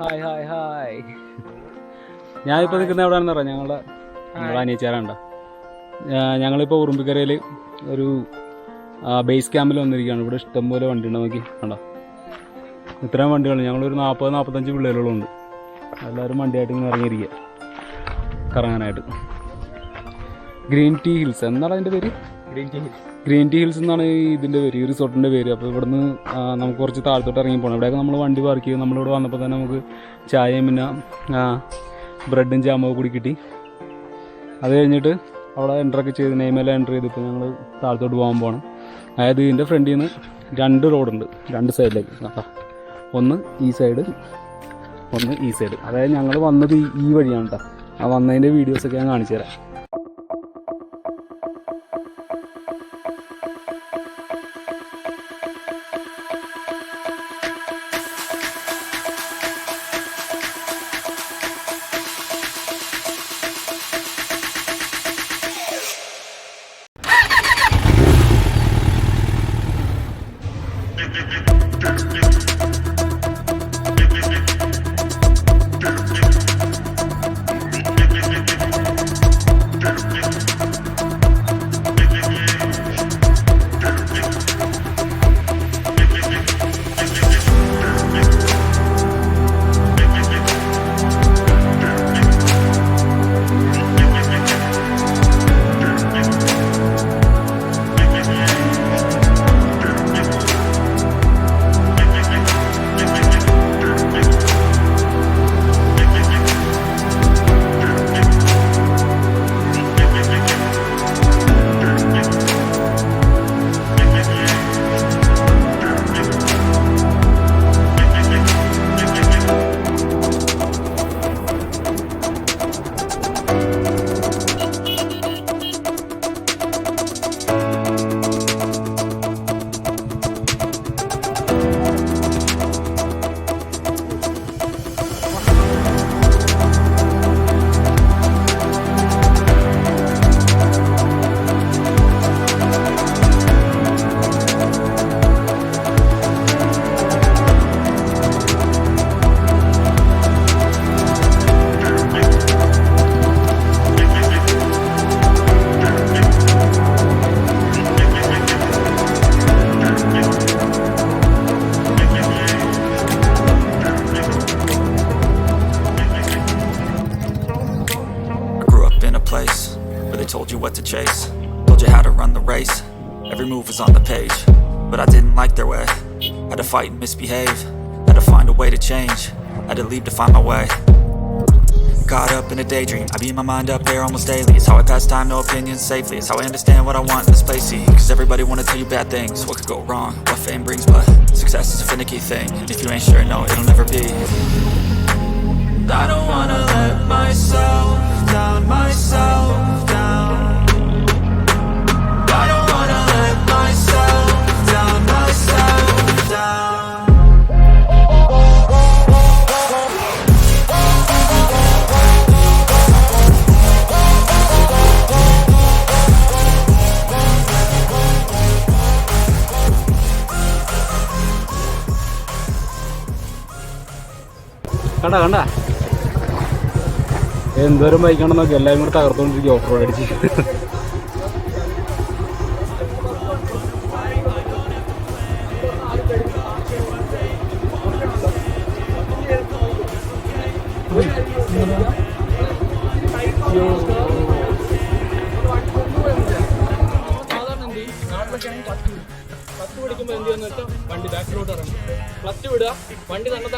Hi hi hi. ഞാനിപ്പോൾ നിൽക്കുന്ന എവിടെയാണെന്ന് പറയാം, ഞങ്ങളുടെ അനിയച്ചാറുണ്ട. ഞങ്ങളിപ്പോൾ ഉറുമ്പിക്കരയിൽ ഒരു ബേസ് ക്യാമ്പിൽ വന്നിരിക്കുകയാണ്. ഇവിടെ ഇഷ്ടംപോലെ വണ്ടിയുണ്ട്, നോക്കി കണ്ടോ. ഇത്രയും വണ്ടികളുണ്ട്. ഞങ്ങളൊരു 40-45 പിള്ളേരുകളുണ്ട്. എല്ലാവരും വണ്ടിയായിട്ട് ഇങ്ങനെ ഇറങ്ങിയിരിക്കുക കറങ്ങാനായിട്ട്. ഗ്രീൻ ടീ ഹിൽസ് എന്നാണ് അതിൻ്റെ പേര്? ഗ്രീൻ ടീ ഹിൽസ് എന്നാണ് ഇതിൻ്റെ പേര്, ഈ റിസോർട്ടിൻ്റെ പേര്. അപ്പോൾ ഇവിടുന്ന് നമുക്ക് കുറച്ച് താഴത്തോട്ട് ഇറങ്ങി പോകണം. ഇവിടെയൊക്കെ നമ്മൾ വണ്ടി പാർക്ക് ചെയ്യും. നമ്മളിവിടെ വന്നപ്പോൾ തന്നെ നമുക്ക് ചായയും പിന്നെ ബ്രെഡും ജാമൊക്കെ കൂടി കിട്ടി. അത് കഴിഞ്ഞിട്ട് അവിടെ എൻ്ററൊക്കെ ചെയ്ത് നെയ്മെല്ലാം എൻ്റർ ചെയ്തിപ്പോൾ ഞങ്ങൾ താഴത്തോട്ട് പോകാൻ പോകണം. അതായത് ഇതിൻ്റെ ഫ്രണ്ടിൽ നിന്ന് 2 റോഡുണ്ട്, 2 സൈഡിലേക്ക്. ഒന്ന് ഈ സൈഡ്, ഒന്ന് ഈ സൈഡ്. അതായത് ഞങ്ങൾ വന്നത് ഈ വഴിയാണ് കേട്ടോ. ആ വന്നതിൻ്റെ വീഡിയോസൊക്കെ ഞാൻ കാണിച്ചു തരാം. Told you what to chase, told you how to run the race. Every move was on the page, but I didn't like their way. Had to fight and misbehave, had to find a way to change, had to leave to find my way. Caught up in a daydream, I beat my mind up there almost daily. It's how I pass time, no opinions safely. It's how I understand what I want in this place, see. Cause everybody wanna tell you bad things, what could go wrong, what fame brings. But success is a finicky thing, and if you ain't sure, no, it'll never be. I don't wanna let myself down, myself down. I don't wanna let myself down, myself down. കണ്ട എന്തോരം ബൈക്കാണെന്ന് നോക്കി, എല്ലാവരും കൂടെ തകർത്തുകൊണ്ടിരിക്കും off road അടിച്ച്. Clutch പിടിക്കുമ്പോൾ എന്ത് ചെയ്യുന്ന വെച്ചാൽ വണ്ടി ബാക്കിലോട്ട് ഇറങ്ങും. ക്ലച്ച് വിടുക, വണ്ടി തന്നെ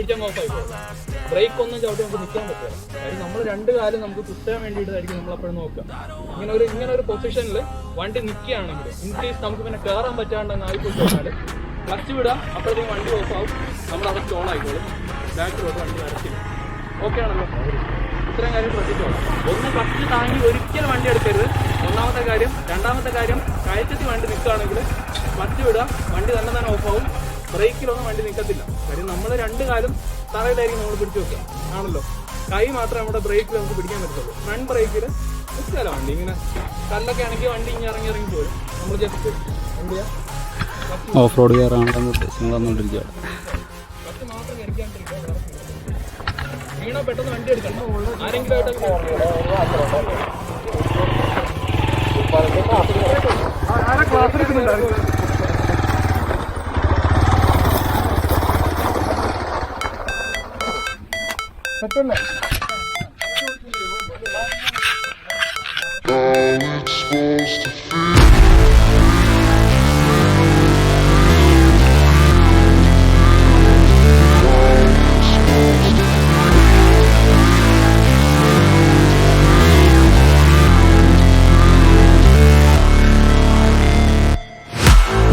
ഇടിച്ചാൽ ഓഫ് ആയിപ്പോൾ. ബ്രേക്ക് ഒന്നും ചവിട്ടി നമുക്ക് നിൽക്കാൻ പറ്റില്ല. കാര്യം നമ്മൾ 2 കാലം നമുക്ക് കുത്താൻ വേണ്ടിയിട്ടായിരിക്കും നമ്മളപ്പോഴും നോക്കുക. ഇങ്ങനെ ഒരു പൊസിഷനിൽ വണ്ടി നിൽക്കുകയാണെങ്കിൽ ഇൻകേസ് നമുക്ക് പിന്നെ കയറാൻ പറ്റാണ്ടെന്ന് ആയിപ്പോയി കഴിഞ്ഞാൽ ക്ലച്ച് വിടുക, അപ്പോഴത്തേക്കും വണ്ടി ഓഫ് ആവും, നമ്മളവിടെ സ്റ്റോൺ ആയിക്കോളും, ബാക്കിലോട്ട് വണ്ടി അടച്ചില്ല. ഓക്കെ ആണല്ലോ? ഇത്രയും കാര്യം ശ്രദ്ധിച്ചോളാം. ഒന്ന് ക്ലച്ച് താങ്ങി ഒരിക്കലും വണ്ടി എടുക്കരുത്, ഒന്നാമത്തെ കാര്യം. രണ്ടാമത്തെ കാര്യം, കയറ്റത്തിൽ വണ്ടി നിൽക്കുകയാണെങ്കിൽ ക്ലച്ച് വിടുക, വണ്ടി തന്നെ ഓഫാവും. ബ്രേക്കിലൊന്നും വണ്ടി നിൽക്കത്തില്ല. കാര്യം നമ്മൾ 2 കാലും തറയിലായിരിക്കും നമ്മൾ പിടിച്ചു വെക്കുക ആണല്ലോ. കൈ മാത്രമേ നമ്മുടെ ബ്രേക്കിൽ നമുക്ക് പിടിക്കാൻ പറ്റുള്ളൂ. ഫ്രണ്ട് ബ്രേക്കിൽ നിൽക്കാല വണ്ടി. ഇങ്ങനെ കല്ലൊക്കെ ആണെങ്കിൽ വണ്ടി ഇങ്ങനെ ഇറങ്ങി പോരും. നമ്മൾ ജസ്റ്റ് എന്ത് ചെയ്യുക, ഓഫ് റോഡ് കയറാനുള്ള നിർദ്ദേശങ്ങൾ വന്നുകൊണ്ടിരിക്കുക. ക്ലച്ച് മാത്രം പെട്ടെന്ന് വണ്ടി എടുക്കണം. ആരെങ്കിലും class എടുക്കുന്നുണ്ടായിരുന്നു. പറ്റല്ലേ?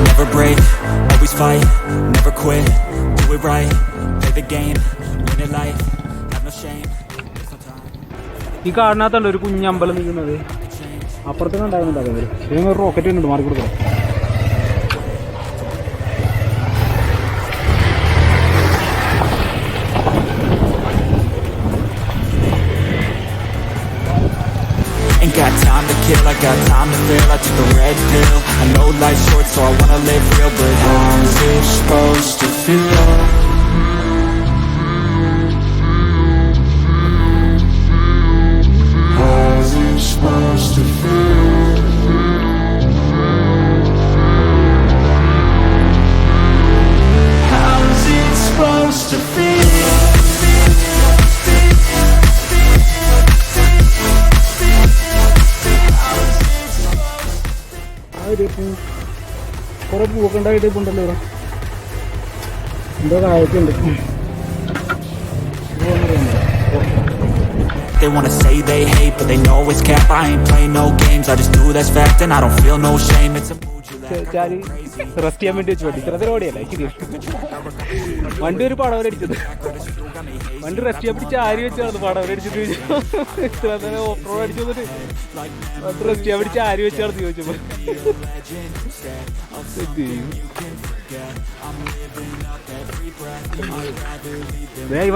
Never break, always fight, never quit, do it right, play the game, win it life, have no shame, there's no time. ഈ കാടിനകത്തുണ്ട് ഒരു കുഞ്ഞമ്പലം നിൽക്കുന്നത്. അപ്പുറത്തേക്ക് ഉണ്ടാകുന്നുണ്ടാകുന്നത് ഇതിന് ഒരു റോക്കറ്റ് ഉണ്ട് മാറി കൊടുക്കണം. Ain't got time to kill, I got time to feel. I took a red pill, I know life's short so I wanna live real. But how's it supposed to feel? How's it supposed to feel? How's it supposed to feel? കുറെ പൂവൊക്കെ ഉണ്ടായിട്ട് ഇപ്പം ഉണ്ടല്ലോ ഇവിടെ എന്തോ കായൊക്കെയുണ്ട്. They wanna say they hate, but they know it's cap. I ain't playing no games, I just do that's fact. And I don't feel no shame, it's a mood you lack. Rest ചെയ്യാൻ വേണ്ടി വെച്ച് വണ്ടി ഇത്രത്തിൽ ഓടിയല്ല വണ്ടി ഒരു പടവരടിച്ചത്. വണ്ടി rest ചെയ്യാൻ പിടിച്ച് ആര് വെച്ചാണ് പടവരടിച്ചിട്ട് ഇത്ര തന്നെ ഓഫ്റോഡ് അടിച്ചു വന്നിട്ട് വണ്ടി റെസ്റ്റ് ചെയ്യാൻ പിടിച്ച് ആര് വെച്ചാണ് ചോദിച്ചപ്പോ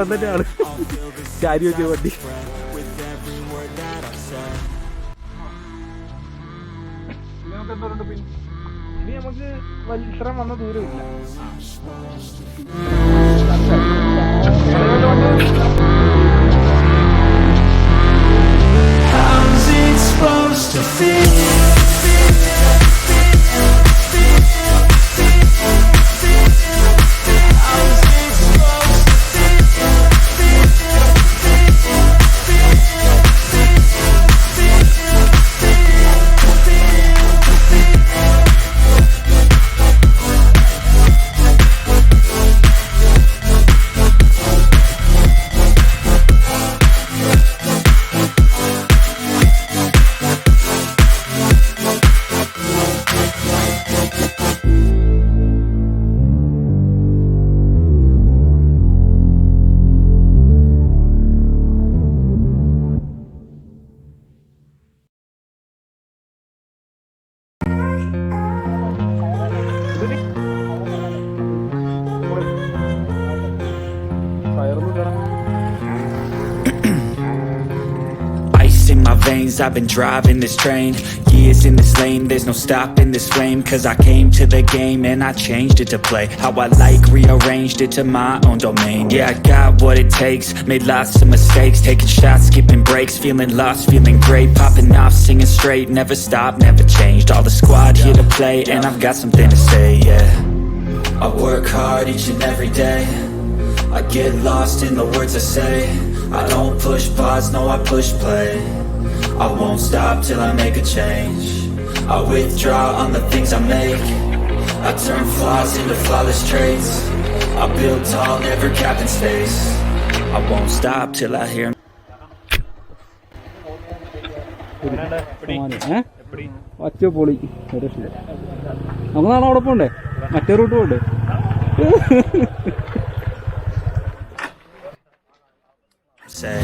വന്നിട്ട് ആള് ചാരി വെച്ച വണ്ടി. ഇനി നമുക്ക് ഇത്രയും വന്ന ദൂരമില്ല. How's it supposed to feel? Ice in my veins, I've been driving this train. Years in this lane, there's no stopping this flame. Cause I came to the game and I changed it to play how I like, rearranged it to my own domain. Yeah, I got what it takes, made lots of mistakes, taking shots, skipping breaks, feeling lost, feeling great, popping off, singing straight, never stopped, never changed. All the squad here to play and I've got something to say, yeah. I work hard each and every day, I get lost in the words I say. I don't push pause, no I push play. I won't stop till I make a change. I withdraw on the things I make. I turn flaws into flawless traits. I build tall, never capped in space. I won't stop till I hear ഒറ്റ പൊളി. നമുക്ക് നാളെ അവിടെ പോണ്ടേ? മറ്റേ root പോണ്ടേ? say.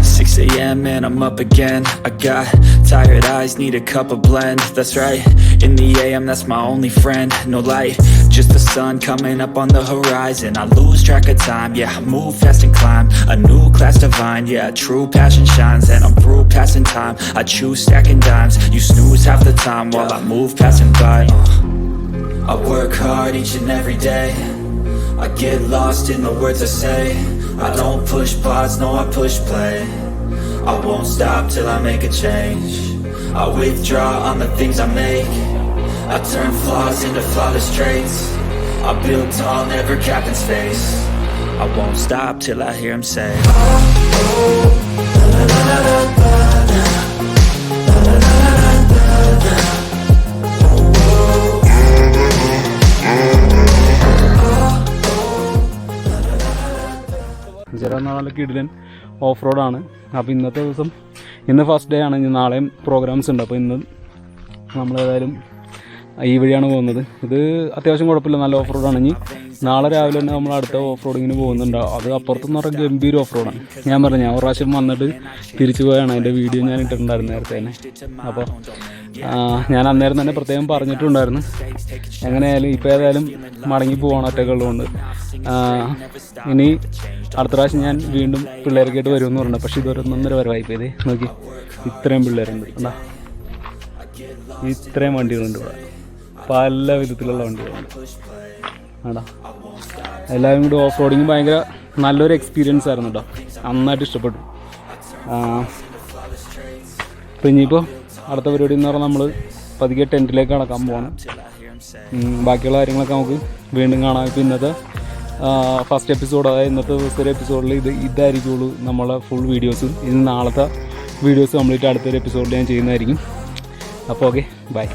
6 a.m. and I'm up again. I got tired eyes, need a cup of blend. That's right, in the AM, that's my only friend. No light, just the sun coming up on the horizon. I lose track of time, yeah, I move fast and climb a new class divine, yeah, true passion shines. And I'm through passing time, I choose stacking dimes. You snooze half the time while I move passing by. I work hard each and every day, I get lost in the words I say. I don't push pause, no, I push play. I won't stop till I make a change. I withdraw on the things I make. I turn flaws into flawless traits. I build tall, never capped in space. I won't stop till I hear him say, നല്ല കിടിലൻ of റോഡാണ്. അപ്പോൾ ഇന്നത്തെ ദിവസം, ഇന്ന് first day ആണ്. ഇനി നാളെയും പ്രോഗ്രാംസ് ഉണ്ട്. അപ്പോൾ ഇന്ന് നമ്മളേതായാലും ഈ വഴിയാണ് പോകുന്നത്. ഇത് അത്യാവശ്യം കുഴപ്പമില്ല, നല്ല ഓഫ് റോഡാണ്. ഇനി നാളെ രാവിലെ തന്നെ നമ്മൾ അടുത്ത ഓഫ് റോഡിങ്ങിന് പോകുന്നുണ്ട്. അത് അപ്പുറത്തുനിന്ന് പറഞ്ഞാൽ ഗംഭീര ഓഫ് റോഡാണ്. ഞാൻ പറഞ്ഞു, ഞാൻ ഒരു പ്രാവശ്യം വന്നിട്ട് തിരിച്ചു പോയാണ്. അതിൻ്റെ വീഡിയോ ഞാൻ ഇട്ടിട്ടുണ്ടായിരുന്നു നേരത്തെ തന്നെ. അപ്പോൾ ഞാൻ അന്നേരം തന്നെ പ്രത്യേകം പറഞ്ഞിട്ടുണ്ടായിരുന്നു, എങ്ങനെയായാലും ഇപ്പോൾ ഏതായാലും മടങ്ങി പോകണം ഒറ്റക്കുള്ളതുകൊണ്ട്. ഇനി അടുത്ത പ്രാവശ്യം ഞാൻ വീണ്ടും പിള്ളേർക്കായിട്ട് വരുമെന്ന് പറഞ്ഞത്. പക്ഷേ ഇതൊരു 1.5 വരവായിപ്പോൾ. ഇത് നോക്കി, ഇത്രയും പിള്ളേരുണ്ട്. എന്താ ഇത്രയും വണ്ടികളുണ്ട് ഇവിടെ, പല വിധത്തിലുള്ള വണ്ടികളുണ്ട്. ആടാ എല്ലാവരും കൂടി ഓഫ് റോഡിങ് ഭയങ്കര നല്ലൊരു എക്സ്പീരിയൻസ് ആയിരുന്നു കേട്ടോ. നന്നായിട്ട് ഇഷ്ടപ്പെട്ടു. അപ്പോൾ ഇനിയിപ്പോൾ അടുത്ത പരിപാടി എന്ന് പറഞ്ഞാൽ നമ്മൾ പതുക്കെ ടെൻറ്റിലേക്ക് കടക്കാൻ പോകണം. ബാക്കിയുള്ള കാര്യങ്ങളൊക്കെ നമുക്ക് വീണ്ടും കാണാം. ഇപ്പോൾ ഇന്നത്തെ ഫസ്റ്റ് എപ്പിസോഡ്, അതായത് ഇന്നത്തെ ദിവസത്തെ എപ്പിസോഡിൽ ഇതായിരിക്കുള്ളൂ നമ്മളെ ഫുൾ വീഡിയോസും. ഇനി നാളത്തെ വീഡിയോസ് കംപ്ലീറ്റ് അടുത്തൊരു എപ്പിസോഡിൽ ഞാൻ ചെയ്യുന്നതായിരിക്കും. അപ്പോൾ ഓക്കെ, ബൈ.